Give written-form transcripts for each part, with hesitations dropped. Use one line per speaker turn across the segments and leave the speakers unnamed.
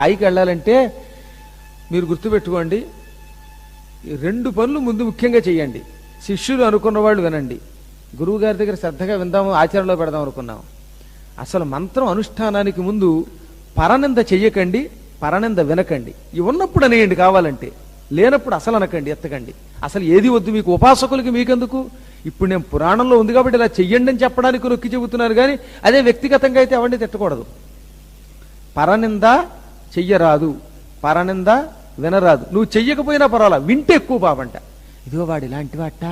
పైకి వెళ్ళాలంటే మీరు గుర్తుపెట్టుకోండి, ఈ 2 పనులు ముందు ముఖ్యంగా చేయండి. శిష్యులు అనుకున్న వాళ్ళు వినండి, గురువు గారి దగ్గర శ్రద్ధగా విందాము, ఆచరణలో పెడదాం అనుకున్నాం. అసలు మంత్రం అనుష్ఠానానికి ముందు పరనింద చెయ్యకండి, పరనింద వినకండి. ఇవి ఉన్నప్పుడు అనేయండి, కావాలంటే లేనప్పుడు అసలు అనకండి, ఎత్తకండి. అసలు ఏది వద్దు, మీకు ఉపాసకులకి మీకెందుకు. ఇప్పుడు నేను పురాణంలో ఉంది కాబట్టి ఇలా చెయ్యండి అని చెప్పడానికి నొక్కి చెబుతున్నాను, కానీ అదే వ్యక్తిగతంగా అయితే ఎవరిని తిట్టకూడదు. పరనింద చెయ్యరాదు, పరనింద వినరాదు. నువ్వు చెయ్యకపోయినా పర్వాలా, వింటే ఎక్కువ పాపంట. ఇదిగో వాడు ఇలాంటి వాట,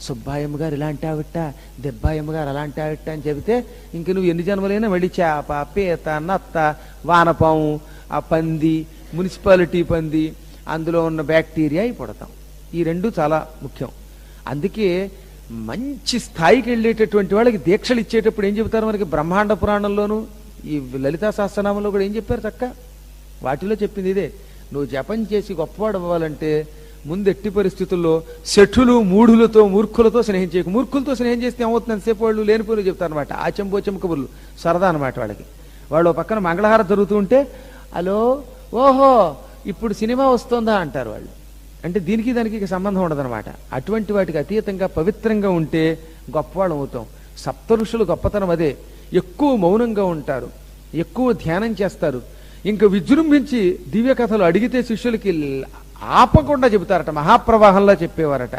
సుబ్బాయమ్మ గారు ఇలాంటి ఆవిట్ట, దెబ్బాయమ్మ గారు అలాంటి ఆవిట్ట అని చెబితే ఇంక నువ్వు ఎన్ని జన్మలైనా మళ్ళీ చేప, పీత, నత్త, వానపాము, ఆ పంది, మున్సిపాలిటీ పంది, అందులో ఉన్న బ్యాక్టీరియా పుడతాం. ఈ 2 చాలా ముఖ్యం. అందుకే మంచి స్థాయికి వెళ్ళేటటువంటి వాళ్ళకి దీక్షలు ఇచ్చేటప్పుడు ఏం చెబుతారు మనకి బ్రహ్మాండ పురాణంలోను ఈ లలితా సహస్రనామంలో కూడా ఏం చెప్పారు చక్క, వాటిలో చెప్పింది ఇదే. నువ్వు జపం చేసి గొప్పవాడు అవ్వాలంటే ముందు ఎట్టి పరిస్థితుల్లో శఠులు మూఢులతో మూర్ఖులతో స్నేహం చేయకు. మూర్ఖులతో స్నేహం చేస్తే ఏమవుతుంది, అంతసేపు వాళ్ళు లేనిపోయిన చెప్తారు అనమాట. ఆచెంపోచెం కబుర్లు సరదా అనమాట వాళ్ళకి. వాళ్ళు పక్కన మంగళహారం జరుగుతూ ఉంటే హలో ఓహో ఇప్పుడు సినిమా వస్తుందా అంటారు వాళ్ళు. అంటే దీనికి దానికి సంబంధం ఉండదనమాట. అటువంటి వాటికి అతీతంగా పవిత్రంగా ఉంటే గొప్పవాళ్ళం అవుతాం. సప్త ఋషులు గొప్పతనం అదే. ఎక్కువ మౌనంగా ఉంటారు, ఎక్కువ ధ్యానం చేస్తారు. ఇంకా విజృంభించి దివ్య కథలు అడిగితే శిష్యులకి ఆపకుండా చెబుతారట, మహాప్రవాహంలో చెప్పేవారట.